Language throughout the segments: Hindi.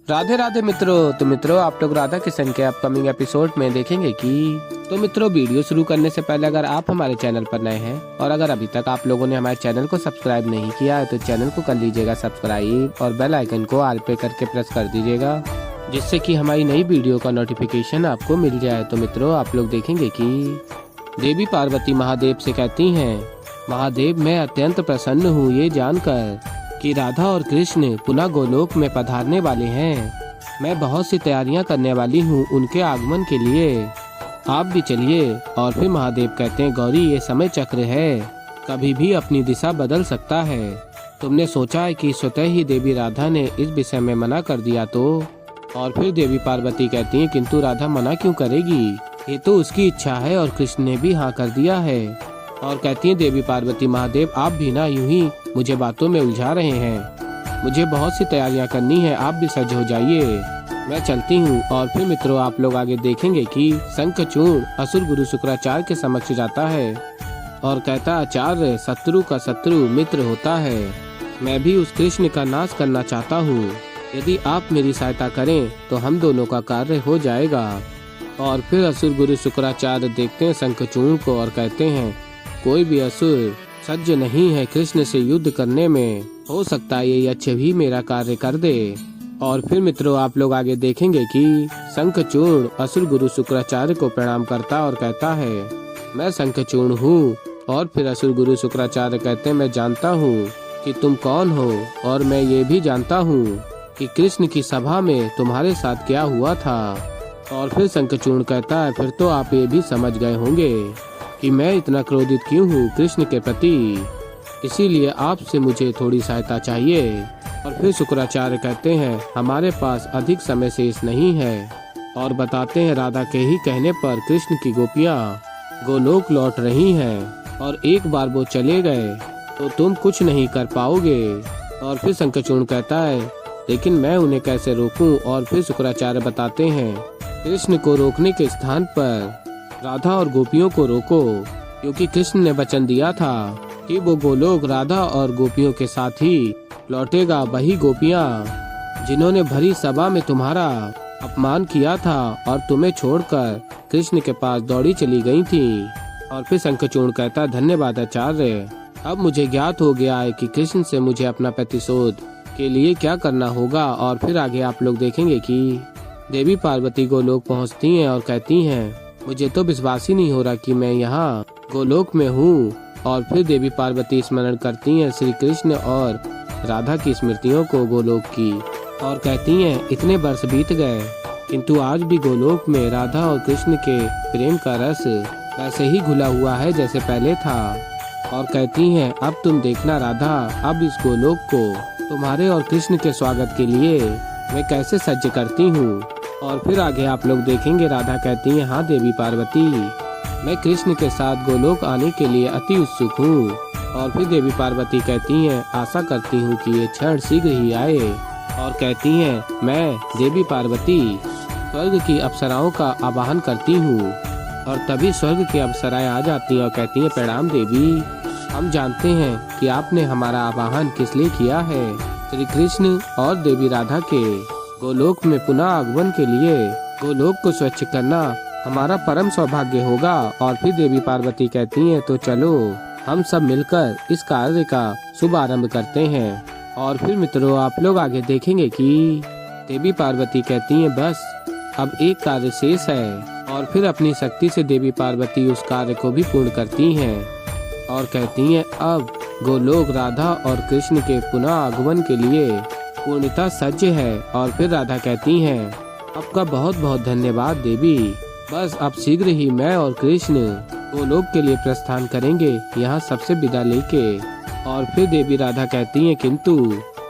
राधे राधे मित्रों। तो मित्रों, आप लोग राधा किशन के अपकमिंग एपिसोड में देखेंगे कि मित्रों, वीडियो शुरू करने से पहले अगर आप हमारे चैनल पर नए हैं और अगर अभी तक आप लोगों ने हमारे चैनल को सब्सक्राइब नहीं किया है तो चैनल को कर लीजिएगा सब्सक्राइब और बेल आइकन को ऑल पे करके प्रेस कर दीजिएगा, जिससे कि हमारी नई वीडियो का नोटिफिकेशन आपको मिल जाए। तो मित्रों, आप लोग देखेंगे कि देवी पार्वती महादेव से कहती हैं, महादेव मैं अत्यंत प्रसन्न हूँ ये जानकर कि राधा और कृष्ण पुनः गोलोक में पधारने वाले हैं। मैं बहुत सी तैयारियां करने वाली हूँ उनके आगमन के लिए, आप भी चलिए। और फिर महादेव कहते हैं, गौरी ये समय चक्र है, कभी भी अपनी दिशा बदल सकता है। तुमने सोचा है कि स्वतः ही देवी राधा ने इस विषय में मना कर दिया तो? और फिर देवी पार्वती कहती हैं, किंतु राधा मना क्यों करेगी, ये तो उसकी इच्छा है और कृष्ण ने भी हाँ कर दिया है। और कहती हैं देवी पार्वती, महादेव आप भी ना यूं ही मुझे बातों में उलझा रहे हैं, मुझे बहुत सी तैयारियां करनी है, आप भी सज हो जाइए, मैं चलती हूँ। और फिर मित्रों, आप लोग आगे देखेंगे कि शंखचूड़ असुर गुरु शुक्राचार्य के समक्ष जाता है और कहता, आचार्य शत्रु का शत्रु मित्र होता है, मैं भी उस कृष्ण का नाश करना चाहता हूँ, यदि आप मेरी सहायता करें तो हम दोनों का कार्य हो जाएगा। और फिर असुर गुरु शुक्राचार्य देखते हैं शंखचूड़ को और कहते हैं, कोई भी असुर सज्ज नहीं है कृष्ण से युद्ध करने में, हो सकता है ये यक्ष भी मेरा कार्य कर दे। और फिर मित्रों, आप लोग आगे देखेंगे कि शंखचूड़ असुर गुरु शुक्राचार्य को प्रणाम करता और कहता है, मैं शंखचूड़ हूँ। और फिर असुर गुरु शुक्राचार्य कहते हैं, मैं जानता हूँ कि तुम कौन हो और मैं ये भी जानता हूँ कि कृष्ण की सभा में तुम्हारे साथ क्या हुआ था। और फिर शंखचूड़ कहता है, फिर तो आप ये भी समझ गए होंगे कि मैं इतना क्रोधित क्यों हूँ कृष्ण के प्रति, इसीलिए आपसे मुझे थोड़ी सहायता चाहिए। और फिर शुक्राचार्य कहते हैं, हमारे पास अधिक समय शेष नहीं है। और बताते हैं, राधा के ही कहने पर कृष्ण की गोपियाँ गोलोक लौट रही हैं और एक बार वो चले गए तो तुम कुछ नहीं कर पाओगे। और फिर शंखचूड़ कहता है, लेकिन मैं उन्हें कैसे रोकूं? और फिर शुक्राचार्य बताते हैं, कृष्ण को रोकने के स्थान पर राधा और गोपियों को रोको, क्योंकि कृष्ण ने वचन दिया था कि वो गोलोक राधा और गोपियों के साथ ही लौटेगा। वही गोपियाँ जिन्होंने भरी सभा में तुम्हारा अपमान किया था और तुम्हें छोड़कर कृष्ण के पास दौड़ी चली गई थी। और फिर शंखचूड़ कहता, धन्यवाद आचार्य, अब मुझे ज्ञात हो गया है कि कृष्ण से मुझे अपना प्रतिशोध के लिए क्या करना होगा। और फिर आगे आप लोग देखेंगे कि देवी पार्वती गोलोक पहुँचती हैं और कहती हैं, मुझे तो विश्वास ही नहीं हो रहा कि मैं यहाँ गोलोक में हूँ। और फिर देवी पार्वती स्मरण करती हैं श्री कृष्ण और राधा की स्मृतियों को गोलोक की और कहती हैं, इतने वर्ष बीत गए किंतु आज भी गोलोक में राधा और कृष्ण के प्रेम का रस वैसे ही घुला हुआ है जैसे पहले था। और कहती हैं, अब तुम देखना राधा, अब इस गोलोक को तुम्हारे और कृष्ण के स्वागत के लिए मैं कैसे सज्ज करती हूँ। और फिर आगे आप लोग देखेंगे, राधा कहती हैं, हाँ देवी पार्वती, मैं कृष्ण के साथ गोलोक आने के लिए अति उत्सुक हूँ। और फिर देवी पार्वती कहती हैं, आशा करती हूँ कि ये क्षण शीघ्र ही आए। और कहती हैं, मैं देवी पार्वती स्वर्ग की अप्सराओं का आवाहन करती हूँ। और तभी स्वर्ग की अप्सराएं आ जाती हैं और कहती हैं, प्रणाम देवी, हम जानते हैं कि आपने हमारा आवाहन किस लिए किया है, श्री कृष्ण और देवी राधा के गोलोक में पुनः आगमन के लिए। गोलोक को स्वच्छ करना हमारा परम सौभाग्य होगा। और फिर देवी पार्वती कहती हैं, तो चलो हम सब मिलकर इस कार्य का शुभ आरंभ करते हैं। और फिर मित्रों, आप लोग आगे देखेंगे कि देवी पार्वती कहती हैं, बस अब एक कार्य शेष है। और फिर अपनी शक्ति से देवी पार्वती उस कार्य को भी पूर्ण करती हैं और कहती हैं, अब गोलोक राधा और कृष्ण के पुनः आगमन के लिए पूर्णतः सज्ज है। और फिर राधा कहती हैं, आपका बहुत बहुत धन्यवाद देवी, बस अब शीघ्र ही मैं और कृष्ण गोलोक के लिए प्रस्थान करेंगे, यहाँ सबसे विदा लेके। और फिर देवी राधा कहती हैं, किंतु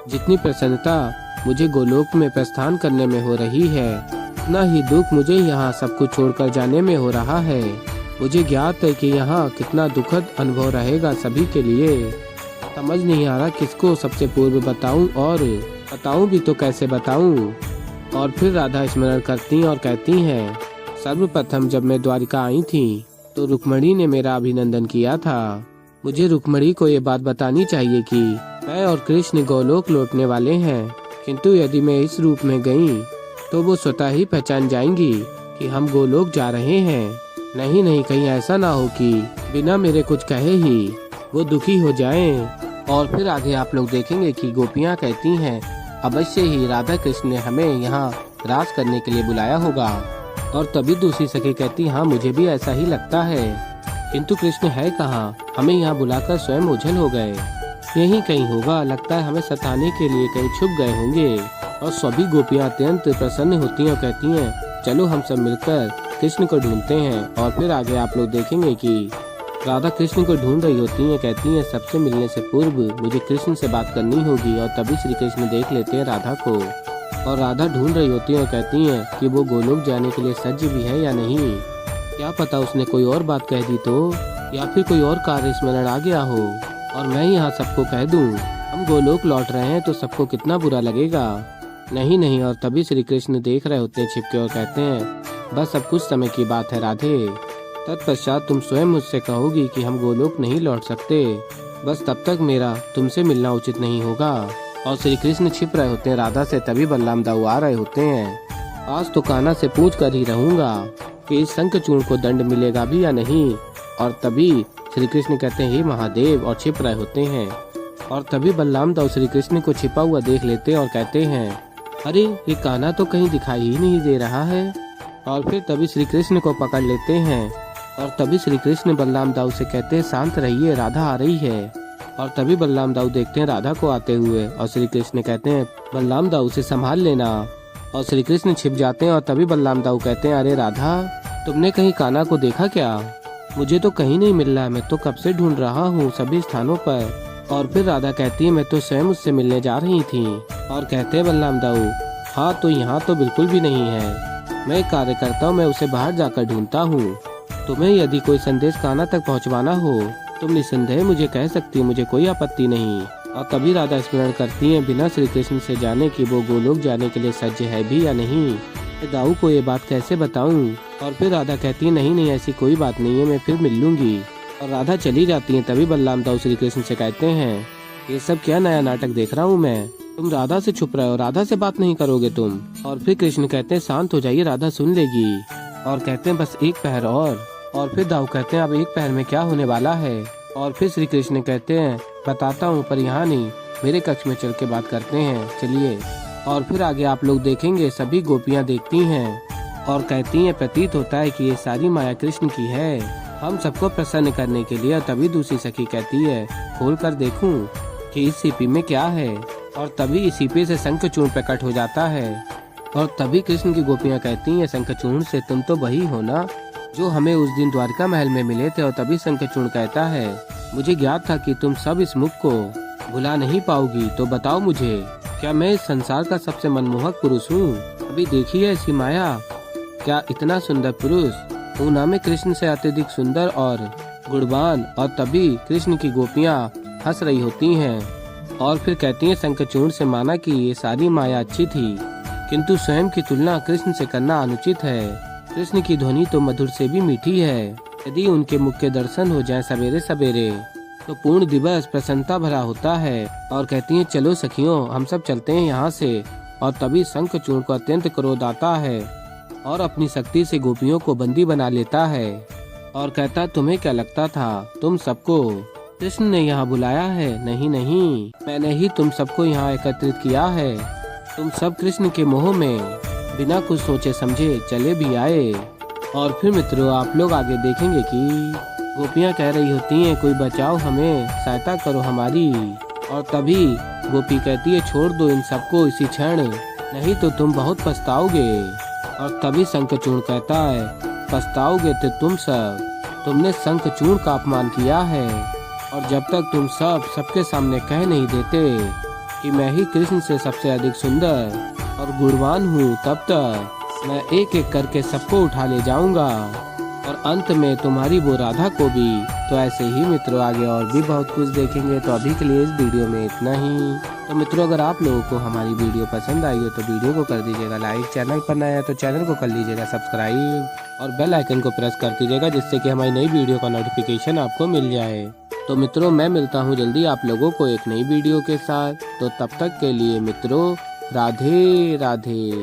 जितनी प्रसन्नता मुझे गोलोक में प्रस्थान करने में हो रही है, उतना ही दुख मुझे यहाँ सब कुछ छोड़कर जाने में हो रहा है। मुझे ज्ञात है कि यहाँ कितना दुखद अनुभव रहेगा सभी के लिए, समझ नहीं आ रहा किसको सबसे पूर्व बताऊं और बताऊं भी तो कैसे बताऊं। और फिर राधा स्मरण करती और कहती हैं, सर्वप्रथम जब मैं द्वारिका आई थी तो रुक्मणी ने मेरा अभिनंदन किया था। मुझे रुक्मणी को ये बात बतानी चाहिए कि मैं और कृष्ण गोलोक लौटने वाले हैं किंतु यदि मैं इस रूप में गई तो वो स्वतः ही पहचान जाएंगी कि हम गोलोक जा रहे हैं। नहीं नहीं, कहीं ऐसा ना हो कि बिना मेरे कुछ कहे ही वो दुखी हो जाएं। और फिर आगे आप लोग देखेंगे कि गोपियाँ कहती हैं अवश्य ही राधा कृष्ण ने हमें यहाँ रास करने के लिए बुलाया होगा। और तभी दूसरी सखी कहती हाँ मुझे भी ऐसा ही लगता है, किंतु कृष्ण है कहाँ, हमें यहाँ बुलाकर स्वयं ओझल हो गए। यहीं कहीं होगा, लगता है हमें सताने के लिए कहीं छुप गए होंगे। और सभी गोपियाँ अत्यंत प्रसन्न होती हैं और कहती हैं चलो हम सब मिलकर कृष्ण को ढूंढते हैं। और फिर आगे आप लोग देखेंगे कि राधा कृष्ण को ढूंढ रही होती हैं, कहती हैं सबसे मिलने से पूर्व मुझे कृष्ण से बात करनी होगी। और तभी श्री कृष्ण देख लेते हैं राधा को, और राधा ढूंढ रही होती है और कहती हैं कि वो गोलोक जाने के लिए सज्ज भी है या नहीं। क्या पता उसने कोई और बात कह दी तो, या फिर कोई और कार्य स्मरण आ गया हो और मैं यहाँ सबको कह दूं हम गोलोक लौट रहे हैं तो सबको कितना बुरा लगेगा। नहीं नहीं, और तभी श्री कृष्ण देख रहे होते हैं छिपके और कहते हैं बस अब कुछ समय की बात है राधे, तत्पश्चात तुम स्वयं मुझसे कहोगी कि हम गोलोक नहीं लौट सकते, बस तब तक मेरा तुमसे मिलना उचित नहीं होगा। और श्री कृष्ण छिप रहे होते हैं राधा से, तभी बलराम दाऊ आ रहे होते हैं। आज तो कान्हा से पूछ कर ही रहूंगा कि इस शंखचूर्ण को दंड मिलेगा भी या नहीं। और तभी श्री कृष्ण कहते हैं हे महादेव, और छिप रहे होते हैं। और तभी बलराम दाऊ श्री कृष्ण को छिपा हुआ देख लेते हैं और कहते हैं अरे ये कान्हा तो कहीं दिखाई ही नहीं दे रहा है। और फिर तभी श्री कृष्ण को पकड़ लेते हैं। और तभी श्री कृष्ण बलराम दाऊ से कहते हैं शांत रहिए, राधा आ रही है। और तभी बलराम दाऊ देखते हैं राधा को आते हुए, और श्री कृष्ण कहते हैं बलराम दाऊ से संभाल लेना। और श्री कृष्ण छिप जाते हैं। और तभी बलराम दाऊ कहते हैं अरे राधा, तुमने कहीं कान्हा को देखा क्या? मुझे तो कहीं नहीं मिल रहा, मैं तो कब से ढूंढ रहा हूँ सभी स्थानों पर। और फिर राधा कहती है मैं तो स्वयं उससे मिलने जा रही थी। और कहते हैं बलराम दाऊ हाँ तो यहाँ तो बिल्कुल भी नहीं है, मैं एक कार्य करता हूँ, मैं उसे बाहर जाकर ढूंढता हूँ। तुम्हें यदि कोई संदेश कान्हा तक पहुँचवाना हो तुम निसंदेह मुझे कह सकती हो, मुझे कोई आपत्ति नहीं। और तभी राधा स्मरण करती है बिना श्री कृष्ण से जाने कि वो गोलोक जाने के लिए सज्ज है भी या नहीं। दाऊ को ये बात कैसे बताऊं? और फिर राधा कहती है नहीं नहीं ऐसी कोई बात नहीं है, मैं फिर मिल लूंगी। और राधा चली जाती है। तभी बलराम दाऊ श्री कृष्ण से कहते हैं ये सब क्या नया नाटक देख रहा हूँ मैं, तुम राधा से छुप रहे हो, राधा से बात नहीं करोगे तुम। और फिर कृष्ण कहते हैं शांत हो जाइए, राधा सुन लेगी। और कहते हैं बस एक पहर और फिर दाऊ कहते हैं अब एक पहर में क्या होने वाला है। और फिर श्री कृष्ण कहते हैं बताता हूँ पर यहाँ नहीं, मेरे कक्ष में चल के बात करते हैं, चलिए। और फिर आगे आप लोग देखेंगे सभी गोपियाँ देखती हैं और कहती हैं प्रतीत होता है कि ये सारी माया कृष्ण की है, हम सबको प्रसन्न करने के लिए। तभी दूसरी सखी कहती है खोल कर देखूं कि इस सीपी में क्या है। और तभी इस सीपी से शंखचूर्ण प्रकट हो जाता है। और तभी कृष्ण की गोपियाँ कहती हैं शंखचूर्ण से तुम तो वही हो ना जो हमें उस दिन द्वारका महल में मिले थे। और तभी शंखचूर्ण कहता है मुझे ज्ञात था कि तुम सब इस मुख को भुला नहीं पाओगी, तो बताओ मुझे क्या मैं इस संसार का सबसे मनमोहक पुरुष हूँ? अभी देखिए ऐसी माया, क्या इतना सुंदर पुरुष ऊना में कृष्ण से अत्यधिक सुंदर और गुणवान। और तभी कृष्ण की गोपियाँ हंस रही होती हैं और फिर कहती हैं शंखचूर्ण से माना कि ये सारी माया अच्छी थी, किंतु स्वयं की तुलना कृष्ण से करना अनुचित है। कृष्ण की ध्वनि तो मधुर से भी मीठी है, यदि उनके मुख के दर्शन हो जाए सवेरे सवेरे तो पूर्ण दिवस प्रसन्नता भरा होता है। और कहती हैं चलो सखियों हम सब चलते हैं यहाँ से। और तभी शंखचूर्ण को अत्यंत क्रोध आता है और अपनी शक्ति से गोपियों को बंदी बना लेता है और कहता तुम्हें क्या लगता था तुम सबको कृष्ण ने यहाँ बुलाया है? नहीं नहीं, मैंने ही तुम सबको यहाँ एकत्रित किया है। तुम सब कृष्ण के मोह में बिना कुछ सोचे समझे चले भी आए। और फिर मित्रों आप लोग आगे देखेंगे कि गोपियाँ कह रही होती हैं कोई बचाओ हमें, सहायता करो हमारी। और तभी गोपी कहती है छोड़ दो इन सबको इसी क्षण, नहीं तो तुम बहुत पछताओगे। और तभी शंखचूर्ण कहता है पछताओगे तो तुम सब, तुमने शंखचूर्ण का अपमान किया है। और जब तक तुम सबके सामने कह नहीं देते कि मैं ही कृष्ण से सबसे अधिक सुंदर और गुणवान हूँ, तब तक मैं एक एक करके सबको उठा ले जाऊंगा और अंत में तुम्हारी वो राधा को भी। तो ऐसे ही मित्रों आगे और भी बहुत कुछ देखेंगे। तो अभी के लिए इस वीडियो में इतना ही। तो मित्रों अगर आप लोगों को हमारी वीडियो पसंद आई हो तो वीडियो को कर दीजिएगा लाइक, चैनल पर नया है तो चैनल को कर लीजिएगा सब्सक्राइब और बेल आइकन को प्रेस कर दीजिएगा जिससे कि हमारी नई वीडियो का नोटिफिकेशन आपको मिल जाए। तो मित्रों मैं मिलता हूँ जल्दी आप लोगों को एक नई वीडियो के साथ। तो तब तक के लिए मित्रों राधे राधे।